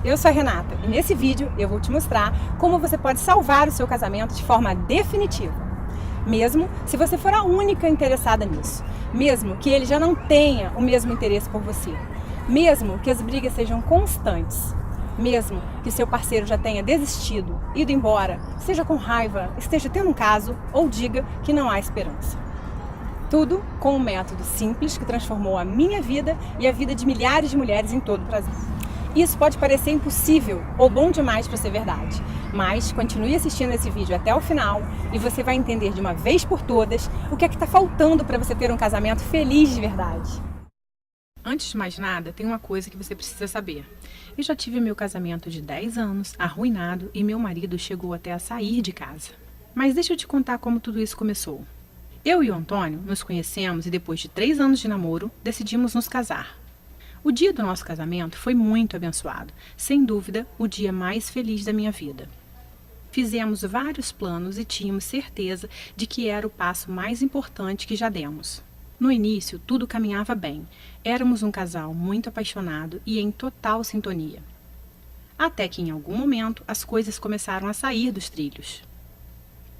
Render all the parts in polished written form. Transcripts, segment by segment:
eu sou a Renata e nesse vídeo eu vou te mostrar como você pode salvar o seu casamento de forma definitiva. Mesmo se você for a única interessada nisso, mesmo que ele já não tenha o mesmo interesse por você, mesmo que as brigas sejam constantes, mesmo que seu parceiro já tenha desistido, ido embora, esteja com raiva, esteja tendo um caso ou diga que não há esperança. Tudo com um método simples que transformou a minha vida e a vida de milhares de mulheres em todo o Brasil. Isso pode parecer impossível ou bom demais para ser verdade, mas continue assistindo esse vídeo até o final e você vai entender de uma vez por todas o que é que está faltando para você ter um casamento feliz de verdade. Antes de mais nada, tem uma coisa que você precisa saber. Eu já tive meu casamento de 10 anos arruinado e meu marido chegou até a sair de casa. Mas deixa eu te contar como tudo isso começou. Eu e o Antônio nos conhecemos e depois de 3 anos de namoro, decidimos nos casar. O dia do nosso casamento foi muito abençoado, sem dúvida, o dia mais feliz da minha vida. Fizemos vários planos e tínhamos certeza de que era o passo mais importante que já demos. No início, tudo caminhava bem. Éramos um casal muito apaixonado e em total sintonia. Até que, em algum momento, as coisas começaram a sair dos trilhos.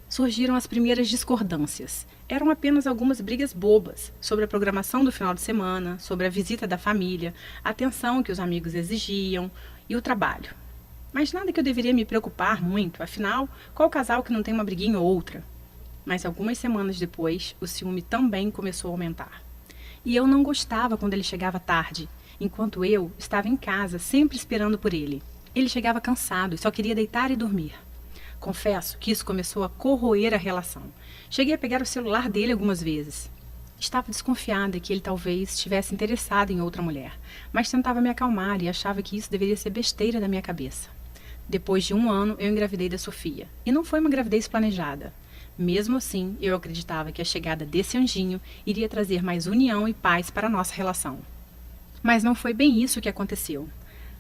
Surgiram as primeiras discordâncias. Eram apenas algumas brigas bobas sobre a programação do final de semana, sobre a visita da família, a atenção que os amigos exigiam e o trabalho. Mas nada que eu deveria me preocupar muito, afinal, qual casal que não tem uma briguinha ou outra? Mas algumas semanas depois, o ciúme também começou a aumentar. E eu não gostava quando ele chegava tarde, enquanto eu estava em casa sempre esperando por ele. Ele chegava cansado e só queria deitar e dormir. Confesso que isso começou a corroer a relação. Cheguei a pegar o celular dele algumas vezes. Estava desconfiada que ele talvez estivesse interessado em outra mulher, mas tentava me acalmar e achava que isso deveria ser besteira da minha cabeça. Depois de 1 ano, eu engravidei da Sofia. E não foi uma gravidez planejada. Mesmo assim, eu acreditava que a chegada desse anjinho iria trazer mais união e paz para a nossa relação. Mas não foi bem isso que aconteceu.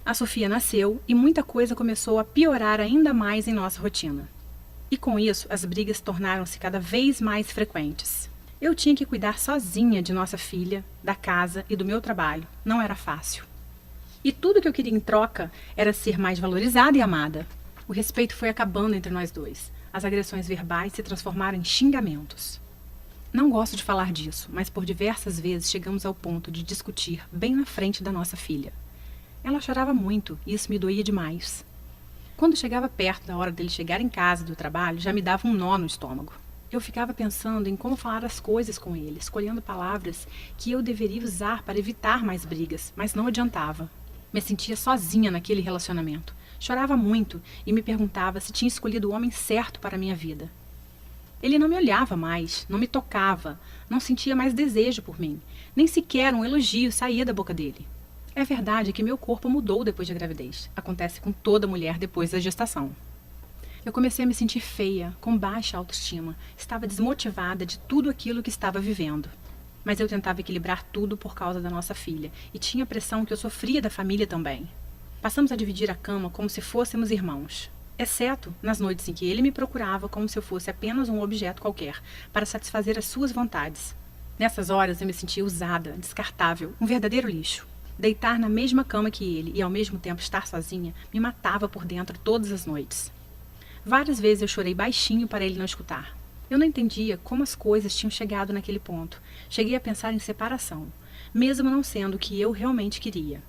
A Sofia nasceu e muita coisa começou a piorar ainda mais em nossa rotina. E com isso, as brigas tornaram-se cada vez mais frequentes. Eu tinha que cuidar sozinha de nossa filha, da casa e do meu trabalho. Não era fácil. E tudo que eu queria em troca era ser mais valorizada e amada. O respeito foi acabando entre nós dois. As agressões verbais se transformaram em xingamentos. Não gosto de falar disso, mas por diversas vezes chegamos ao ponto de discutir bem na frente da nossa filha. Ela chorava muito e isso me doía demais. Quando chegava perto da hora dele chegar em casa do trabalho, já me dava um nó no estômago. Eu ficava pensando em como falar as coisas com ele, escolhendo palavras que eu deveria usar para evitar mais brigas, mas não adiantava. Me sentia sozinha naquele relacionamento. Chorava muito e me perguntava se tinha escolhido o homem certo para a minha vida. Ele não me olhava mais, não me tocava, não sentia mais desejo por mim, nem sequer um elogio saía da boca dele. É verdade que meu corpo mudou depois da gravidez. Acontece com toda mulher depois da gestação. Eu comecei a me sentir feia, com baixa autoestima. Estava desmotivada de tudo aquilo que estava vivendo. Mas eu tentava equilibrar tudo por causa da nossa filha. E tinha a pressão que eu sofria da família também. Passamos a dividir a cama como se fôssemos irmãos. Exceto nas noites em que ele me procurava como se eu fosse apenas um objeto qualquer, para satisfazer as suas vontades. Nessas horas eu me sentia usada, descartável, um verdadeiro lixo. Deitar na mesma cama que ele e ao mesmo tempo estar sozinha me matava por dentro todas as noites. Várias vezes eu chorei baixinho para ele não escutar. Eu não entendia como as coisas tinham chegado naquele ponto. Cheguei a pensar em separação, mesmo não sendo o que eu realmente queria.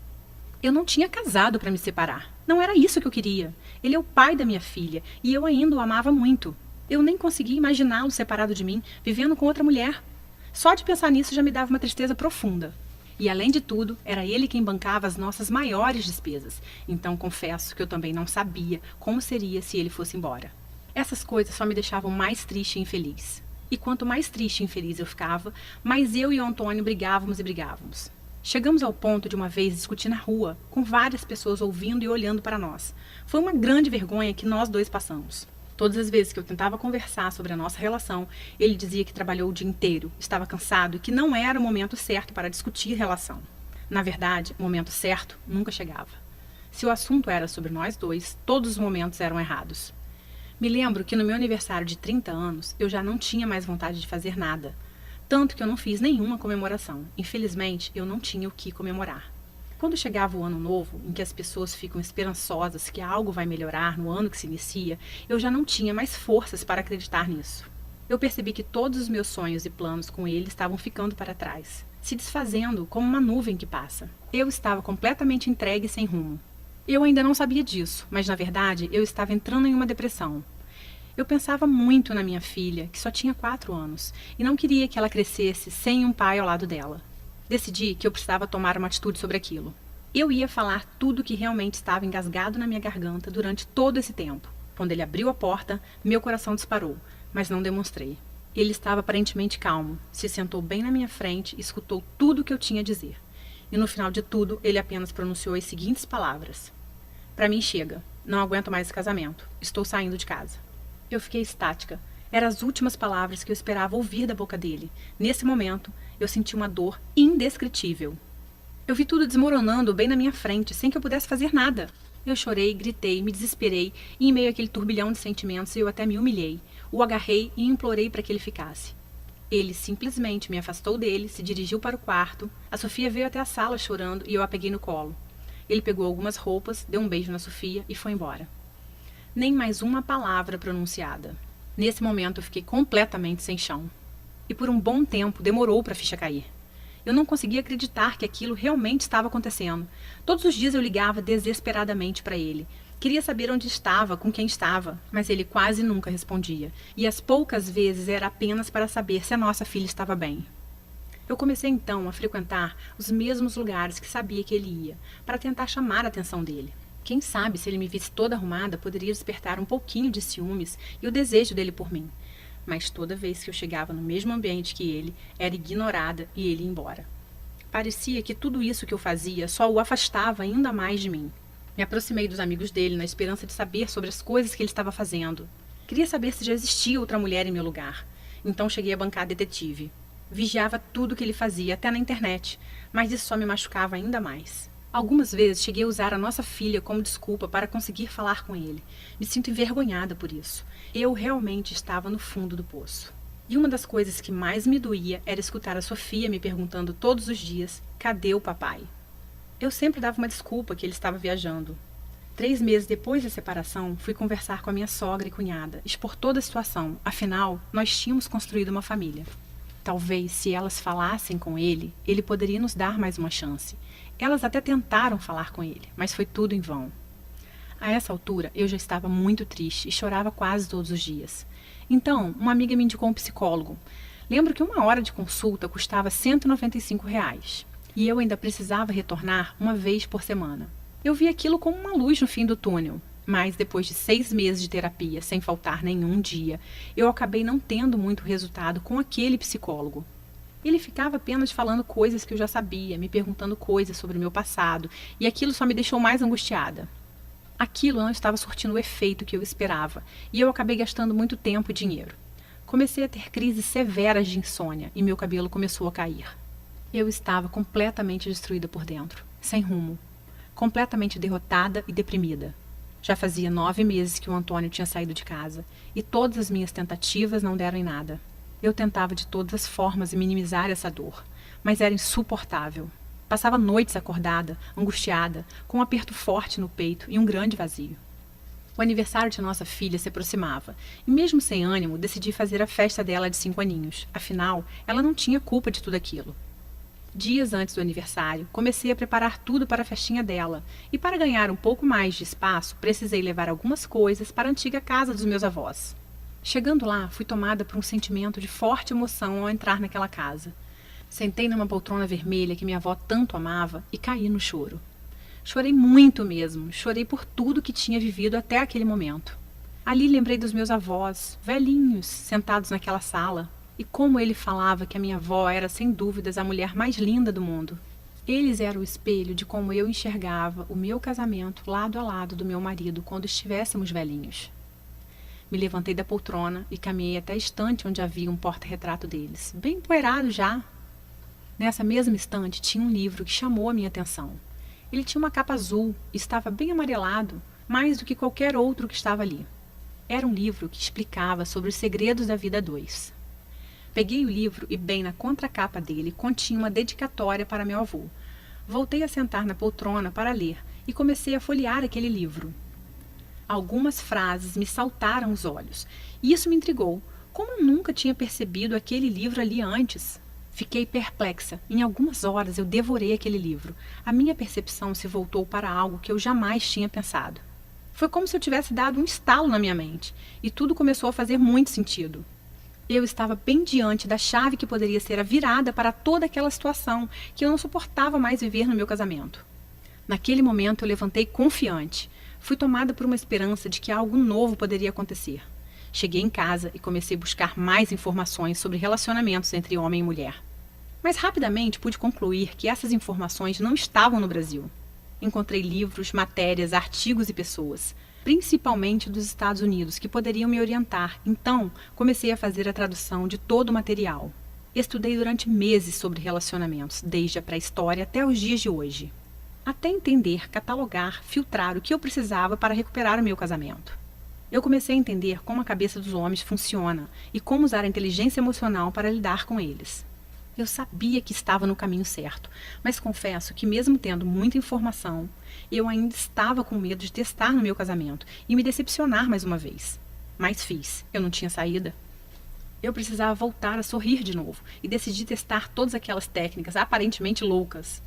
Eu não tinha casado para me separar. Não era isso que eu queria. Ele é o pai da minha filha e eu ainda o amava muito. Eu nem conseguia imaginá-lo separado de mim, vivendo com outra mulher. Só de pensar nisso já me dava uma tristeza profunda. E, além de tudo, era ele quem bancava as nossas maiores despesas. Então, confesso que eu também não sabia como seria se ele fosse embora. Essas coisas só me deixavam mais triste e infeliz. E quanto mais triste e infeliz eu ficava, mais eu e o Antônio brigávamos e brigávamos. Chegamos ao ponto de uma vez discutir na rua, com várias pessoas ouvindo e olhando para nós. Foi uma grande vergonha que nós dois passamos. Todas as vezes que eu tentava conversar sobre a nossa relação, ele dizia que trabalhou o dia inteiro, estava cansado e que não era o momento certo para discutir relação. Na verdade, o momento certo nunca chegava. Se o assunto era sobre nós dois, todos os momentos eram errados. Me lembro que no meu aniversário de 30 anos, eu já não tinha mais vontade de fazer nada. Tanto que eu não fiz nenhuma comemoração. Infelizmente, eu não tinha o que comemorar. Quando chegava o ano novo, em que as pessoas ficam esperançosas que algo vai melhorar no ano que se inicia, eu já não tinha mais forças para acreditar nisso. Eu percebi que todos os meus sonhos e planos com ele estavam ficando para trás, se desfazendo como uma nuvem que passa. Eu estava completamente entregue e sem rumo. Eu ainda não sabia disso, mas na verdade eu estava entrando em uma depressão. Eu pensava muito na minha filha, que só tinha 4 anos, e não queria que ela crescesse sem um pai ao lado dela. Decidi que eu precisava tomar uma atitude sobre aquilo. Eu ia falar tudo o que realmente estava engasgado na minha garganta durante todo esse tempo. Quando ele abriu a porta, meu coração disparou, mas não demonstrei. Ele estava aparentemente calmo, se sentou bem na minha frente e escutou tudo o que eu tinha a dizer. E no final de tudo, ele apenas pronunciou as seguintes palavras: "Para mim chega, não aguento mais esse casamento, estou saindo de casa." Eu fiquei estática. Eram as últimas palavras que eu esperava ouvir da boca dele. Nesse momento, eu senti uma dor indescritível. Eu vi tudo desmoronando bem na minha frente, sem que eu pudesse fazer nada. Eu chorei, gritei, me desesperei, e em meio àquele turbilhão de sentimentos, eu até me humilhei. O agarrei e implorei para que ele ficasse. Ele simplesmente me afastou dele, se dirigiu para o quarto. A Sofia veio até a sala chorando e eu a peguei no colo. Ele pegou algumas roupas, deu um beijo na Sofia e foi embora. Nem mais uma palavra pronunciada. Nesse momento eu fiquei completamente sem chão. E por um bom tempo demorou para a ficha cair. Eu não conseguia acreditar que aquilo realmente estava acontecendo. Todos os dias eu ligava desesperadamente para ele. Queria saber onde estava, com quem estava, mas ele quase nunca respondia. E as poucas vezes era apenas para saber se a nossa filha estava bem. Eu comecei então a frequentar os mesmos lugares que sabia que ele ia, para tentar chamar a atenção dele. Quem sabe, se ele me visse toda arrumada, poderia despertar um pouquinho de ciúmes e o desejo dele por mim. Mas toda vez que eu chegava no mesmo ambiente que ele, era ignorada e ele ia embora. Parecia que tudo isso que eu fazia só o afastava ainda mais de mim. Me aproximei dos amigos dele na esperança de saber sobre as coisas que ele estava fazendo. Queria saber se já existia outra mulher em meu lugar. Então cheguei a bancar detetive. Vigiava tudo que ele fazia, até na internet, mas isso só me machucava ainda mais. Algumas vezes cheguei a usar a nossa filha como desculpa para conseguir falar com ele. Me sinto envergonhada por isso. Eu realmente estava no fundo do poço. E uma das coisas que mais me doía era escutar a Sofia me perguntando todos os dias: cadê o papai? Eu sempre dava uma desculpa que ele estava viajando. 3 meses depois da separação, fui conversar com a minha sogra e cunhada, expor toda a situação. Afinal, nós tínhamos construído uma família. Talvez, se elas falassem com ele, ele poderia nos dar mais uma chance. Elas até tentaram falar com ele, mas foi tudo em vão. A essa altura, eu já estava muito triste e chorava quase todos os dias. Então, uma amiga me indicou um psicólogo. Lembro que 1 hora de consulta custava R$ 195. E eu ainda precisava retornar uma vez por semana. Eu vi aquilo como uma luz no fim do túnel. Mas depois de 6 meses de terapia, sem faltar nenhum dia, eu acabei não tendo muito resultado com aquele psicólogo. Ele ficava apenas falando coisas que eu já sabia, me perguntando coisas sobre o meu passado, e aquilo só me deixou mais angustiada. Aquilo não estava surtindo o efeito que eu esperava, e eu acabei gastando muito tempo e dinheiro. Comecei a ter crises severas de insônia, e meu cabelo começou a cair. Eu estava completamente destruída por dentro, sem rumo, completamente derrotada e deprimida. Já fazia 9 meses que o Antônio tinha saído de casa, e todas as minhas tentativas não deram em nada. Eu tentava de todas as formas minimizar essa dor, mas era insuportável. Passava noites acordada, angustiada, com um aperto forte no peito e um grande vazio. O aniversário de nossa filha se aproximava, e mesmo sem ânimo, decidi fazer a festa dela de 5 aninhos. Afinal, ela não tinha culpa de tudo aquilo. Dias antes do aniversário, comecei a preparar tudo para a festinha dela, e para ganhar um pouco mais de espaço, precisei levar algumas coisas para a antiga casa dos meus avós. Chegando lá, fui tomada por um sentimento de forte emoção ao entrar naquela casa. Sentei numa poltrona vermelha que minha avó tanto amava e caí no choro. Chorei muito mesmo, chorei por tudo que tinha vivido até aquele momento. Ali lembrei dos meus avós, velhinhos, sentados naquela sala, e como ele falava que a minha avó era sem dúvidas a mulher mais linda do mundo. Eles eram o espelho de como eu enxergava o meu casamento lado a lado do meu marido quando estivéssemos velhinhos. Me levantei da poltrona e caminhei até a estante onde havia um porta-retrato deles, bem empoeirado já. Nessa mesma estante tinha um livro que chamou a minha atenção. Ele tinha uma capa azul e estava bem amarelado, mais do que qualquer outro que estava ali. Era um livro que explicava sobre os segredos da vida a 2. Peguei o livro e bem na contracapa dele continha uma dedicatória para meu avô. Voltei a sentar na poltrona para ler e comecei a folhear aquele livro. Algumas frases me saltaram aos olhos e isso me intrigou. Como eu nunca tinha percebido aquele livro ali antes? Fiquei perplexa. Em algumas horas eu devorei aquele livro. A minha percepção se voltou para algo que eu jamais tinha pensado. Foi como se eu tivesse dado um estalo na minha mente e tudo começou a fazer muito sentido. Eu estava bem diante da chave que poderia ser a virada para toda aquela situação que eu não suportava mais viver no meu casamento. Naquele momento eu levantei confiante. Fui tomada por uma esperança de que algo novo poderia acontecer. Cheguei em casa e comecei a buscar mais informações sobre relacionamentos entre homem e mulher. Mas rapidamente pude concluir que essas informações não estavam no Brasil. Encontrei livros, matérias, artigos e pessoas, principalmente dos Estados Unidos, que poderiam me orientar. Então, comecei a fazer a tradução de todo o material. Estudei durante meses sobre relacionamentos, desde a pré-história até os dias de hoje. Até entender, catalogar, filtrar o que eu precisava para recuperar o meu casamento. Eu comecei a entender como a cabeça dos homens funciona e como usar a inteligência emocional para lidar com eles. Eu sabia que estava no caminho certo, mas confesso que mesmo tendo muita informação, eu ainda estava com medo de testar no meu casamento e me decepcionar mais uma vez. Mas fiz, eu não tinha saída. Eu precisava voltar a sorrir de novo e decidi testar todas aquelas técnicas aparentemente loucas.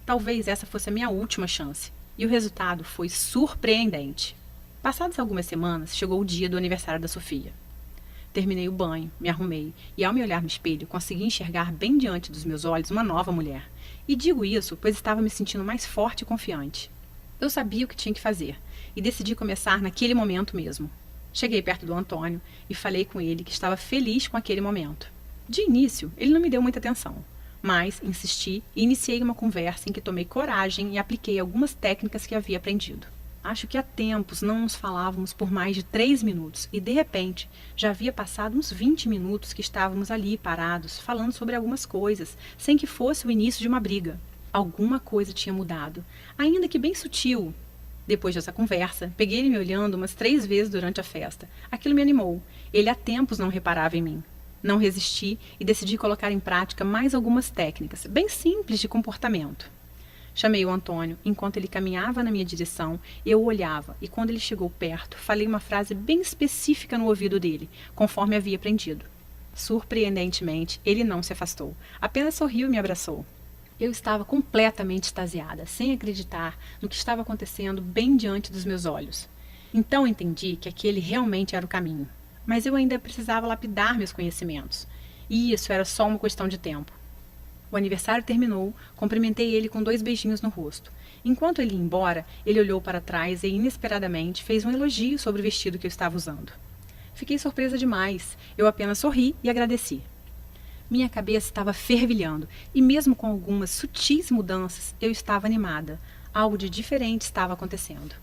Talvez essa fosse a minha última chance, e o resultado foi surpreendente. Passadas algumas semanas, chegou o dia do aniversário da Sofia. Terminei o banho, me arrumei e, ao me olhar no espelho, consegui enxergar bem diante dos meus olhos uma nova mulher. E digo isso, pois estava me sentindo mais forte e confiante. Eu sabia o que tinha que fazer e decidi começar naquele momento mesmo. Cheguei perto do Antônio e falei com ele que estava feliz com aquele momento. De início, ele não me deu muita atenção, mas insisti e iniciei uma conversa em que tomei coragem e apliquei algumas técnicas que havia aprendido. Acho que há tempos não nos falávamos por mais de 3 minutos e, de repente, já havia passado uns 20 minutos que estávamos ali parados, falando sobre algumas coisas, sem que fosse o início de uma briga. Alguma coisa tinha mudado, ainda que bem sutil. Depois dessa conversa, peguei ele me olhando umas 3 vezes durante a festa. Aquilo me animou. Ele há tempos não reparava em mim. Não resisti e decidi colocar em prática mais algumas técnicas, bem simples de comportamento. Chamei o Antônio. Enquanto ele caminhava na minha direção, eu o olhava e quando ele chegou perto, falei uma frase bem específica no ouvido dele, conforme havia aprendido. Surpreendentemente, ele não se afastou, apenas sorriu e me abraçou. Eu estava completamente extasiada, sem acreditar no que estava acontecendo bem diante dos meus olhos. Então entendi que aquele realmente era o caminho, mas eu ainda precisava lapidar meus conhecimentos, e isso era só uma questão de tempo. O aniversário terminou, cumprimentei ele com 2 beijinhos no rosto. Enquanto ele ia embora, ele olhou para trás e, inesperadamente, fez um elogio sobre o vestido que eu estava usando. Fiquei surpresa demais. Eu apenas sorri e agradeci. Minha cabeça estava fervilhando e, mesmo com algumas sutis mudanças, eu estava animada. Algo de diferente estava acontecendo.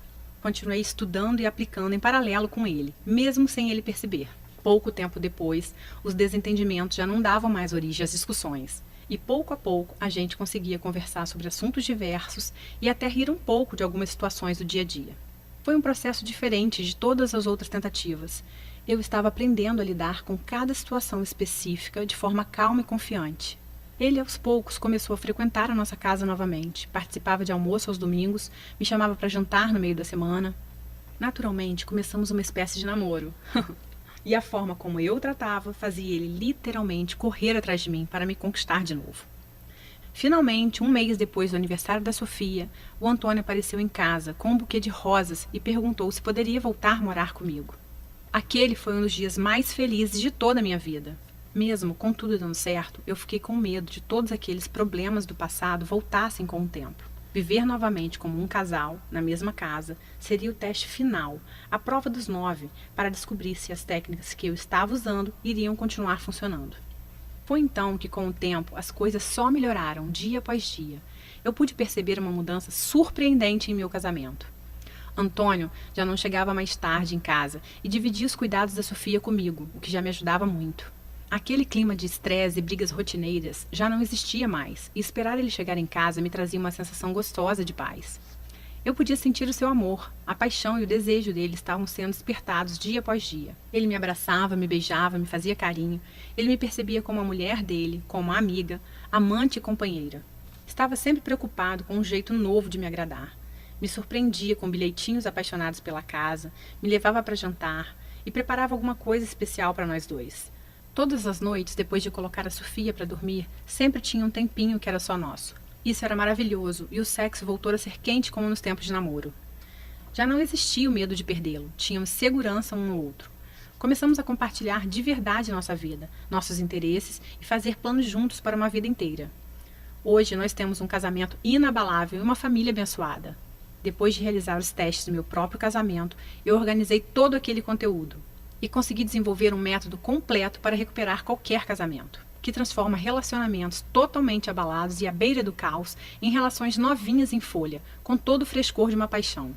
Continuei estudando e aplicando em paralelo com ele, mesmo sem ele perceber. Pouco tempo depois, os desentendimentos já não davam mais origem às discussões. E pouco a pouco a gente conseguia conversar sobre assuntos diversos e até rir um pouco de algumas situações do dia a dia. Foi um processo diferente de todas as outras tentativas. Eu estava aprendendo a lidar com cada situação específica de forma calma e confiante. Ele, aos poucos, começou a frequentar a nossa casa novamente, participava de almoço aos domingos, me chamava para jantar no meio da semana. Naturalmente, começamos uma espécie de namoro. E a forma como eu o tratava fazia ele literalmente correr atrás de mim para me conquistar de novo. Finalmente, 1 mês depois do aniversário da Sofia, o Antônio apareceu em casa com um buquê de rosas e perguntou se poderia voltar a morar comigo. Aquele foi um dos dias mais felizes de toda a minha vida. Mesmo com tudo dando certo, eu fiquei com medo de todos aqueles problemas do passado voltassem com o tempo. Viver novamente como um casal, na mesma casa, seria o teste final, a prova dos 9, para descobrir se as técnicas que eu estava usando iriam continuar funcionando. Foi então que, com o tempo, as coisas só melhoraram dia após dia. Eu pude perceber uma mudança surpreendente em meu casamento. Antônio já não chegava mais tarde em casa e dividia os cuidados da Sofia comigo, o que já me ajudava muito. Aquele clima de estresse e brigas rotineiras já não existia mais, e esperar ele chegar em casa me trazia uma sensação gostosa de paz. Eu podia sentir o seu amor, a paixão e o desejo dele estavam sendo despertados dia após dia. Ele me abraçava, me beijava, me fazia carinho. Ele me percebia como a mulher dele, como a amiga, amante e companheira. Estava sempre preocupado com um jeito novo de me agradar. Me surpreendia com bilhetinhos apaixonados pela casa, me levava para jantar e preparava alguma coisa especial para nós dois. Todas as noites, depois de colocar a Sofia para dormir, sempre tinha um tempinho que era só nosso. Isso era maravilhoso e o sexo voltou a ser quente como nos tempos de namoro. Já não existia o medo de perdê-lo, tínhamos segurança um no outro. Começamos a compartilhar de verdade nossa vida, nossos interesses e fazer planos juntos para uma vida inteira. Hoje nós temos um casamento inabalável e uma família abençoada. Depois de realizar os testes do meu próprio casamento, eu organizei todo aquele conteúdo e consegui desenvolver um método completo para recuperar qualquer casamento, que transforma relacionamentos totalmente abalados e à beira do caos em relações novinhas em folha, com todo o frescor de uma paixão.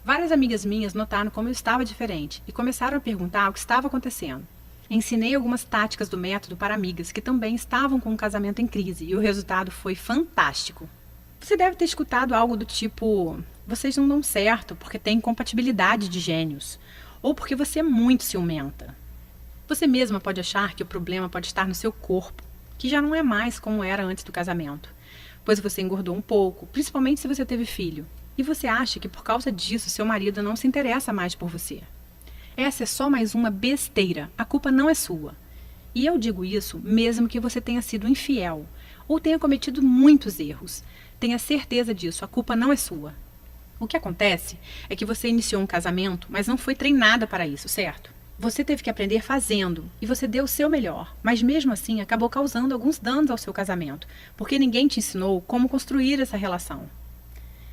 Várias amigas minhas notaram como eu estava diferente e começaram a perguntar o que estava acontecendo. Ensinei algumas táticas do método para amigas que também estavam com um casamento em crise e o resultado foi fantástico. Você deve ter escutado algo do tipo: vocês não dão certo porque têm incompatibilidade de gênios, ou porque você é muito ciumenta. Você mesma pode achar que o problema pode estar no seu corpo, que já não é mais como era antes do casamento, pois você engordou um pouco, principalmente se você teve filho, e você acha que por causa disso seu marido não se interessa mais por você. Essa é só mais uma besteira, a culpa não é sua. E eu digo isso mesmo que você tenha sido infiel, ou tenha cometido muitos erros. Tenha certeza disso, a culpa não é sua. O que acontece é que você iniciou um casamento, mas não foi treinada para isso, certo? Você teve que aprender fazendo, e você deu o seu melhor, mas mesmo assim acabou causando alguns danos ao seu casamento, porque ninguém te ensinou como construir essa relação.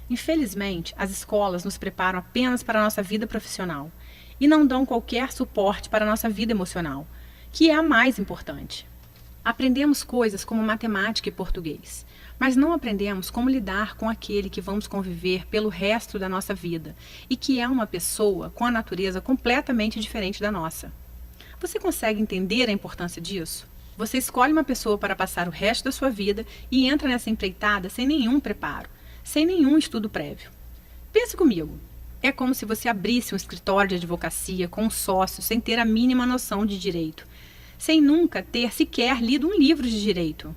Infelizmente, as escolas nos preparam apenas para a nossa vida profissional e não dão qualquer suporte para a nossa vida emocional, que é a mais importante. Aprendemos coisas como matemática e português, mas não aprendemos como lidar com aquele que vamos conviver pelo resto da nossa vida e que é uma pessoa com a natureza completamente diferente da nossa. Você consegue entender a importância disso? Você escolhe uma pessoa para passar o resto da sua vida e entra nessa empreitada sem nenhum preparo, sem nenhum estudo prévio. Pense comigo. É como se você abrisse um escritório de advocacia com um sócio sem ter a mínima noção de direito, sem nunca ter sequer lido um livro de direito.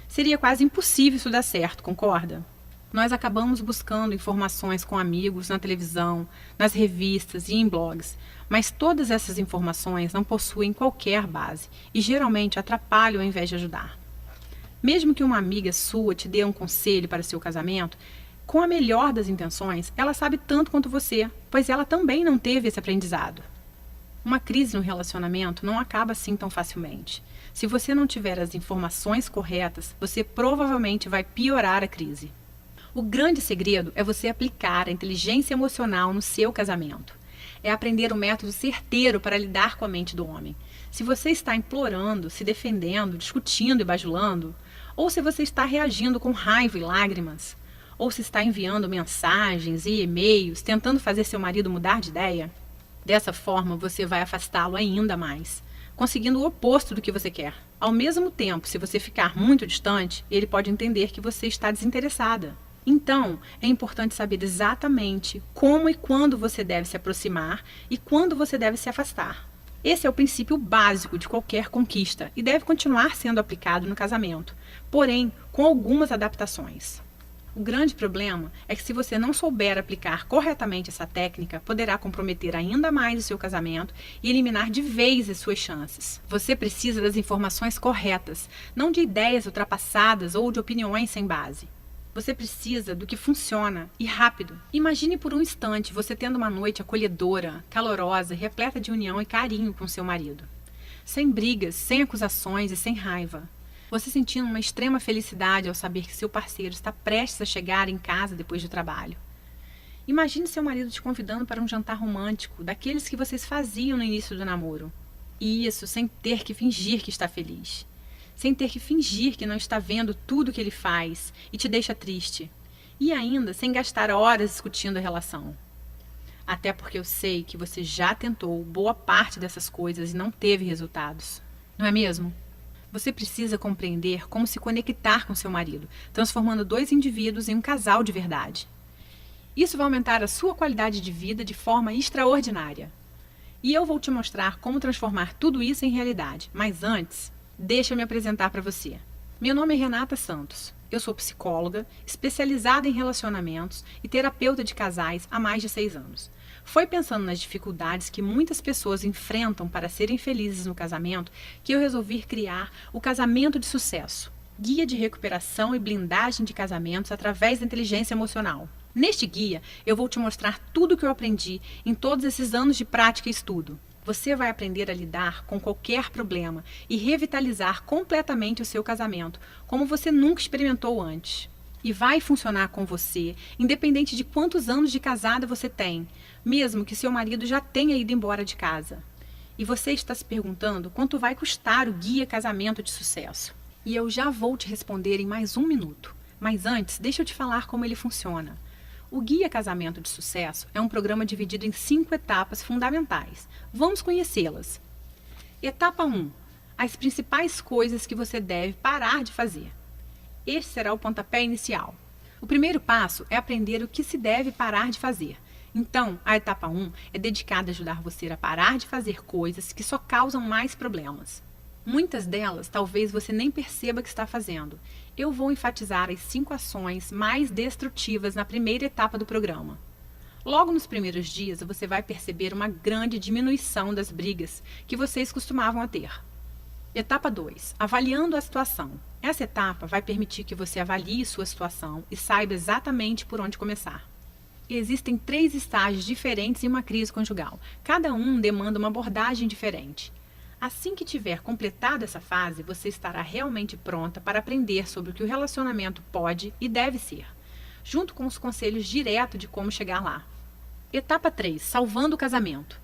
Seria quase impossível isso dar certo, concorda? Nós acabamos buscando informações com amigos na televisão, nas revistas e em blogs, mas todas essas informações não possuem qualquer base e geralmente atrapalham ao invés de ajudar. Mesmo que uma amiga sua te dê um conselho para seu casamento, com a melhor das intenções, ela sabe tanto quanto você, pois ela também não teve esse aprendizado. Uma crise no relacionamento não acaba assim tão facilmente. Se você não tiver as informações corretas, você provavelmente vai piorar a crise. O grande segredo é você aplicar a inteligência emocional no seu casamento. É aprender um método certeiro para lidar com a mente do homem. Se você está implorando, se defendendo, discutindo e bajulando, ou se você está reagindo com raiva e lágrimas, ou se está enviando mensagens e e-mails tentando fazer seu marido mudar de ideia, dessa forma você vai afastá-lo ainda mais, conseguindo o oposto do que você quer. Ao mesmo tempo, se você ficar muito distante, ele pode entender que você está desinteressada. Então, é importante saber exatamente como e quando você deve se aproximar e quando você deve se afastar. Esse é o princípio básico de qualquer conquista e deve continuar sendo aplicado no casamento, porém com algumas adaptações. O grande problema é que se você não souber aplicar corretamente essa técnica, poderá comprometer ainda mais o seu casamento e eliminar de vez as suas chances. Você precisa das informações corretas, não de ideias ultrapassadas ou de opiniões sem base. Você precisa do que funciona e rápido. Imagine por um instante você tendo uma noite acolhedora, calorosa, repleta de união e carinho com seu marido. Sem brigas, sem acusações e sem raiva. Você sentindo uma extrema felicidade ao saber que seu parceiro está prestes a chegar em casa depois do trabalho. Imagine seu marido te convidando para um jantar romântico, daqueles que vocês faziam no início do namoro. E isso sem ter que fingir que está feliz. Sem ter que fingir que não está vendo tudo que ele faz e te deixa triste. E ainda sem gastar horas discutindo a relação. Até porque eu sei que você já tentou boa parte dessas coisas e não teve resultados. Não é mesmo? Você precisa compreender como se conectar com seu marido, transformando dois indivíduos em um casal de verdade. Isso vai aumentar a sua qualidade de vida de forma extraordinária. E eu vou te mostrar como transformar tudo isso em realidade. Mas antes, deixa eu me apresentar para você. Meu nome é Renata Santos. Eu sou psicóloga, especializada em relacionamentos e terapeuta de casais há mais de 6 anos. Foi pensando nas dificuldades que muitas pessoas enfrentam para serem felizes no casamento que eu resolvi criar o Casamento de Sucesso, guia de recuperação e blindagem de casamentos através da inteligência emocional. Neste guia, eu vou te mostrar tudo o que eu aprendi em todos esses anos de prática e estudo. Você vai aprender a lidar com qualquer problema e revitalizar completamente o seu casamento, como você nunca experimentou antes. E vai funcionar com você, independente de quantos anos de casada você tem, mesmo que seu marido já tenha ido embora de casa. E você está se perguntando quanto vai custar o Guia Casamento de Sucesso. E eu já vou te responder em mais 1 minuto. Mas antes, deixa eu te falar como ele funciona. O Guia Casamento de Sucesso é um programa dividido em 5 etapas fundamentais. Vamos conhecê-las. Etapa 1. As principais coisas que você deve parar de fazer. Este será o pontapé inicial. O primeiro passo é aprender o que se deve parar de fazer. Então, a etapa 1 é dedicada a ajudar você a parar de fazer coisas que só causam mais problemas. Muitas delas talvez você nem perceba que está fazendo. Eu vou enfatizar as 5 ações mais destrutivas na primeira etapa do programa. Logo nos primeiros dias, você vai perceber uma grande diminuição das brigas que vocês costumavam a ter. Etapa 2. Avaliando a situação. Essa etapa vai permitir que você avalie sua situação e saiba exatamente por onde começar. Existem 3 estágios diferentes em uma crise conjugal. Cada um demanda uma abordagem diferente. Assim que tiver completado essa fase, você estará realmente pronta para aprender sobre o que o relacionamento pode e deve ser, junto com os conselhos diretos de como chegar lá. Etapa 3. Salvando o casamento.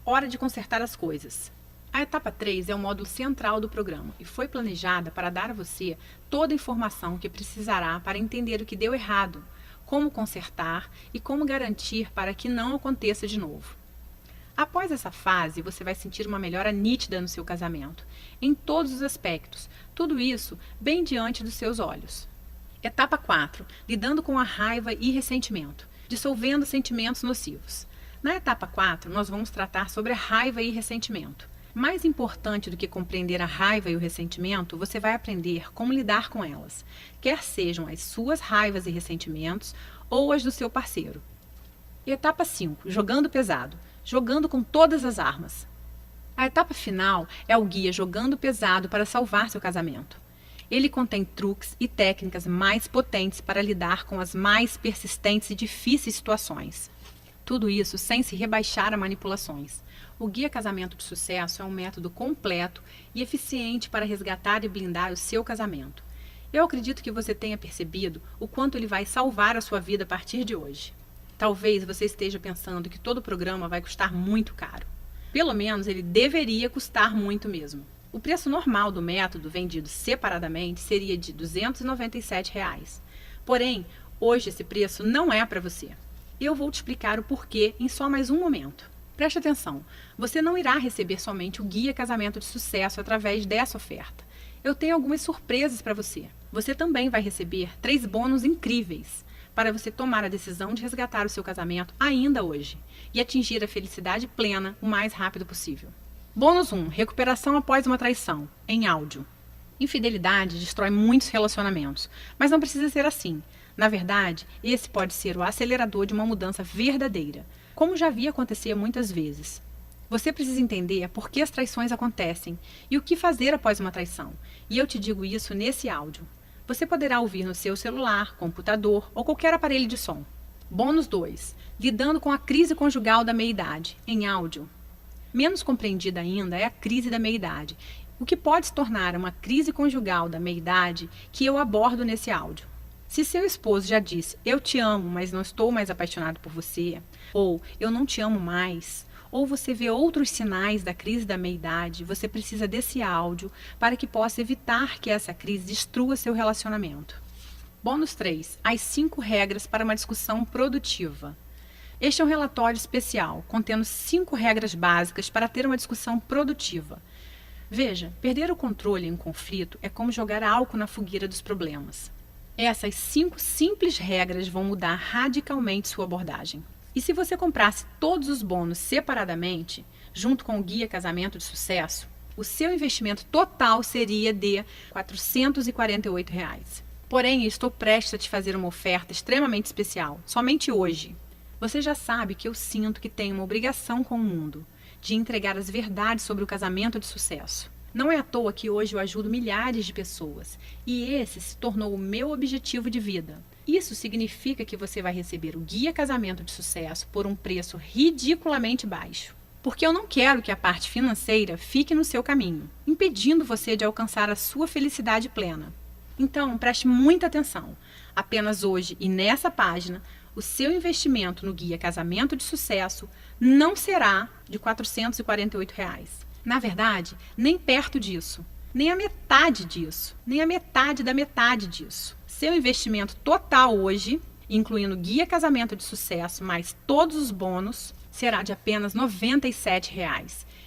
Hora de consertar as coisas. A etapa 3 é o módulo central do programa e foi planejada para dar a você toda a informação que precisará para entender o que deu errado, como consertar e como garantir para que não aconteça de novo. Após essa fase, você vai sentir uma melhora nítida no seu casamento, em todos os aspectos, tudo isso bem diante dos seus olhos. Etapa 4. Lidando com a raiva e ressentimento, dissolvendo sentimentos nocivos. Na etapa 4, nós vamos tratar sobre a raiva e ressentimento. Mais importante do que compreender a raiva e o ressentimento, você vai aprender como lidar com elas, quer sejam as suas raivas e ressentimentos ou as do seu parceiro. Etapa 5. Jogando pesado. Jogando com todas as armas. A etapa final é o guia Jogando Pesado para salvar seu casamento. Ele contém truques e técnicas mais potentes para lidar com as mais persistentes e difíceis situações. Tudo isso sem se rebaixar a manipulações. O Guia Casamento de Sucesso é um método completo e eficiente para resgatar e blindar o seu casamento. Eu acredito que você tenha percebido o quanto ele vai salvar a sua vida a partir de hoje. Talvez você esteja pensando que todo o programa vai custar muito caro. Pelo menos ele deveria custar muito mesmo. O preço normal do método vendido separadamente seria de R$ 297. Porém, hoje esse preço não é para você. Eu vou te explicar o porquê em só mais um momento. Preste atenção, você não irá receber somente o Guia Casamento de Sucesso através dessa oferta. Eu tenho algumas surpresas para você. Você também vai receber 3 bônus incríveis para você tomar a decisão de resgatar o seu casamento ainda hoje e atingir a felicidade plena o mais rápido possível. Bônus 1. Recuperação após uma traição, em áudio. Infidelidade destrói muitos relacionamentos, mas não precisa ser assim. Na verdade, esse pode ser o acelerador de uma mudança verdadeira, como já vi acontecer muitas vezes. Você precisa entender por que as traições acontecem e o que fazer após uma traição, e eu te digo isso nesse áudio. Você poderá ouvir no seu celular, computador ou qualquer aparelho de som. Bônus 2. Lidando com a crise conjugal da meia-idade, em áudio. Menos compreendida ainda é a crise da meia-idade, o que pode se tornar uma crise conjugal da meia-idade que eu abordo nesse áudio. Se seu esposo já disse, eu te amo, mas não estou mais apaixonado por você, ou eu não te amo mais, ou você vê outros sinais da crise da meia-idade, você precisa desse áudio para que possa evitar que essa crise destrua seu relacionamento. Bônus 3. As 5 regras para uma discussão produtiva. Este é um relatório especial, contendo 5 regras básicas para ter uma discussão produtiva. Veja, perder o controle em um conflito é como jogar álcool na fogueira dos problemas. Essas 5 simples regras vão mudar radicalmente sua abordagem. E se você comprasse todos os bônus separadamente, junto com o Guia Casamento de Sucesso, o seu investimento total seria de R$ 448. Porém, estou prestes a te fazer uma oferta extremamente especial, somente hoje. Você já sabe que eu sinto que tenho uma obrigação com o mundo, de entregar as verdades sobre o casamento de sucesso. Não é à toa que hoje eu ajudo milhares de pessoas, e esse se tornou o meu objetivo de vida. Isso significa que você vai receber o Guia Casamento de Sucesso por um preço ridiculamente baixo. Porque eu não quero que a parte financeira fique no seu caminho, impedindo você de alcançar a sua felicidade plena. Então, preste muita atenção. Apenas hoje e nessa página, o seu investimento no Guia Casamento de Sucesso não será de R$ 448. Na verdade, nem perto disso, nem a metade disso, nem a metade da metade disso. Seu investimento total hoje, incluindo Guia Casamento de Sucesso mais todos os bônus, será de apenas R$ 97.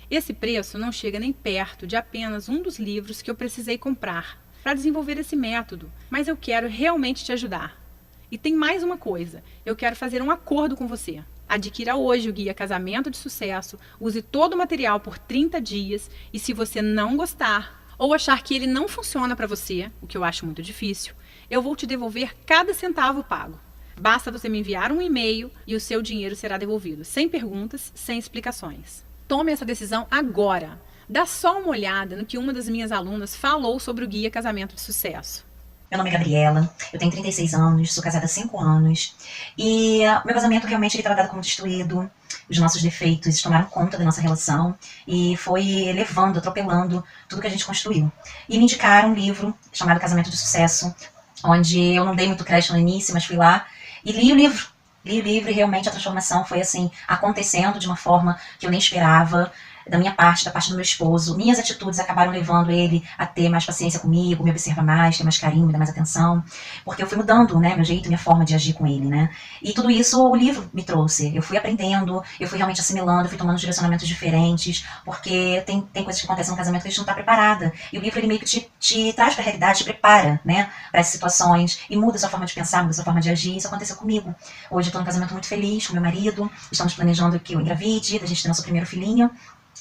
Esse preço não chega nem perto de apenas um dos livros que eu precisei comprar para desenvolver esse método, mas eu quero realmente te ajudar. E tem mais uma coisa, eu quero fazer um acordo com você. Adquira hoje o Guia Casamento de Sucesso, use todo o material por 30 dias e se você não gostar ou achar que ele não funciona para você, o que eu acho muito difícil, eu vou te devolver cada centavo pago. Basta você me enviar um e-mail e o seu dinheiro será devolvido, sem perguntas, sem explicações. Tome essa decisão agora. Dá só uma olhada no que uma das minhas alunas falou sobre o Guia Casamento de Sucesso. Meu nome é Gabriela, eu tenho 36 anos, sou casada há 5 anos e meu casamento realmente estava dado como destruído, os nossos defeitos tomaram conta da nossa relação e foi levando, atropelando tudo que a gente construiu. E me indicaram um livro chamado Casamento de Sucesso, onde eu não dei muito crédito no início, mas fui lá e li o livro. Li o livro e realmente a transformação foi assim, acontecendo de uma forma que eu nem esperava. Da minha parte, da parte do meu esposo, minhas atitudes acabaram levando ele a ter mais paciência comigo, me observar mais, ter mais carinho, me dar mais atenção, porque eu fui mudando, né, meu jeito, minha forma de agir com ele, né, e tudo isso o livro me trouxe, eu fui aprendendo, eu fui realmente assimilando, eu fui tomando direcionamentos diferentes, porque tem coisas que acontecem no casamento que a gente não está preparada, e o livro ele meio que te traz para a realidade, te prepara, né, para essas situações, e muda a sua forma de pensar, muda a sua forma de agir, isso aconteceu comigo. Hoje eu estou num casamento muito feliz com meu marido, estamos planejando que eu engravide, da gente ter nosso primeiro filhinho.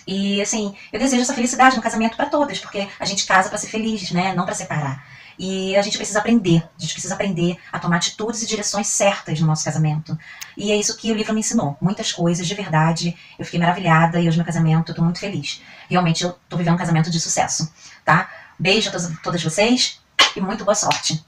E assim, eu desejo essa felicidade no casamento para todas, porque a gente casa para ser feliz, né? Não para separar. E a gente precisa aprender a tomar atitudes e direções certas no nosso casamento. E é isso que o livro me ensinou, muitas coisas, de verdade. Eu fiquei maravilhada e hoje meu casamento eu tô muito feliz. Realmente eu tô vivendo um casamento de sucesso, tá? Beijo a todas vocês e muito boa sorte.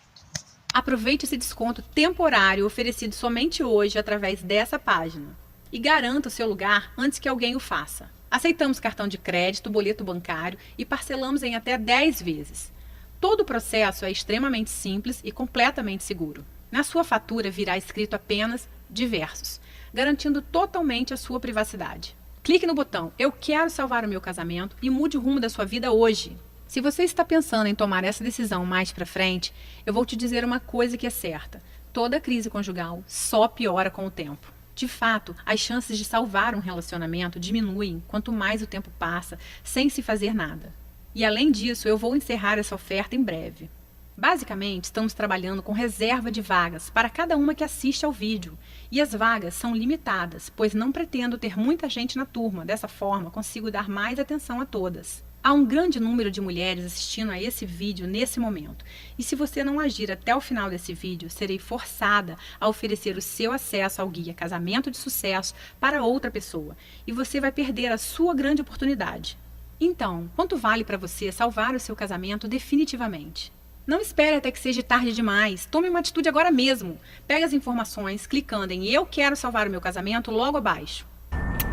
Aproveite esse desconto temporário oferecido somente hoje através dessa página e garanta o seu lugar antes que alguém o faça. Aceitamos cartão de crédito, boleto bancário e parcelamos em até 10 vezes. Todo o processo é extremamente simples e completamente seguro. Na sua fatura virá escrito apenas diversos, garantindo totalmente a sua privacidade. Clique no botão Eu quero salvar o meu casamento e mude o rumo da sua vida hoje. Se você está pensando em tomar essa decisão mais para frente, eu vou te dizer uma coisa que é certa. Toda crise conjugal só piora com o tempo. De fato, as chances de salvar um relacionamento diminuem quanto mais o tempo passa sem se fazer nada. E além disso, eu vou encerrar essa oferta em breve. Basicamente, estamos trabalhando com reserva de vagas para cada uma que assiste ao vídeo. E as vagas são limitadas, pois não pretendo ter muita gente na turma. Dessa forma, consigo dar mais atenção a todas. Há um grande número de mulheres assistindo a esse vídeo nesse momento. E se você não agir até o final desse vídeo, serei forçada a oferecer o seu acesso ao Guia Casamento de Sucesso para outra pessoa. E você vai perder a sua grande oportunidade. Então, quanto vale para você salvar o seu casamento definitivamente? Não espere até que seja tarde demais. Tome uma atitude agora mesmo. Pegue as informações clicando em Eu quero salvar o meu casamento logo abaixo.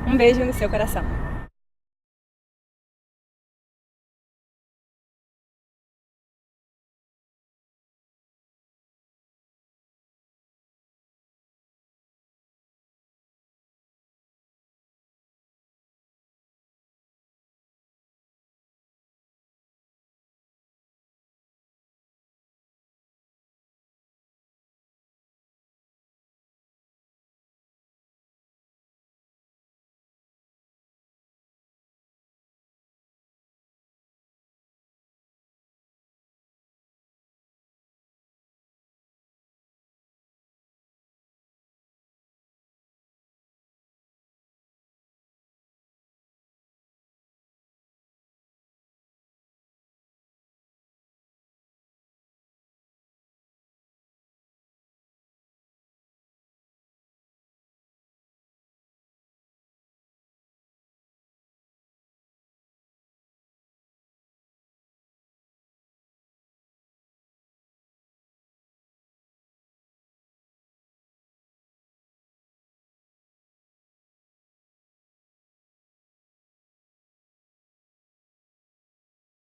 Um beijo no seu coração.